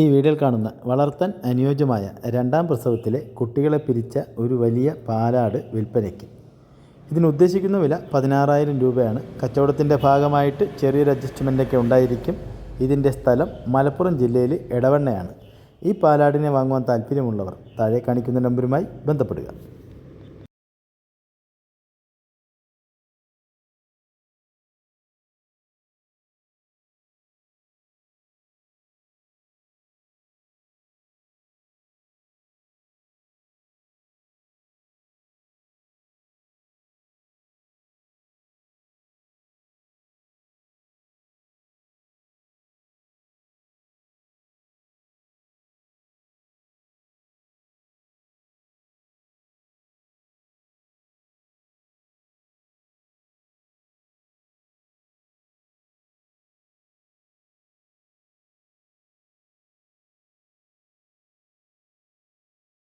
ഈ വീഡിയോയിൽ കാണുന്ന വളർത്താൻ അനുയോജ്യമായ രണ്ടാം പ്രസവത്തിലെ കുട്ടികളെ പിരിച്ച ഒരു വലിയ പാലാട് വിൽപ്പനയ്ക്ക്. ഇതിന് ഉദ്ദേശിക്കുന്ന വില 16,000 രൂപയാണ്. കച്ചവടത്തിൻ്റെ ഭാഗമായിട്ട് ചെറിയൊരു അഡ്ജസ്റ്റ്മെൻറ്റൊക്കെ ഉണ്ടായിരിക്കും. ഇതിൻ്റെ സ്ഥലം മലപ്പുറം ജില്ലയിൽ എടവണ്ണയാണ്. ഈ പാലാടിനെ വാങ്ങുവാൻ താല്പര്യമുള്ളവർ താഴെ കാണിക്കുന്ന നമ്പറുമായി ബന്ധപ്പെടുക.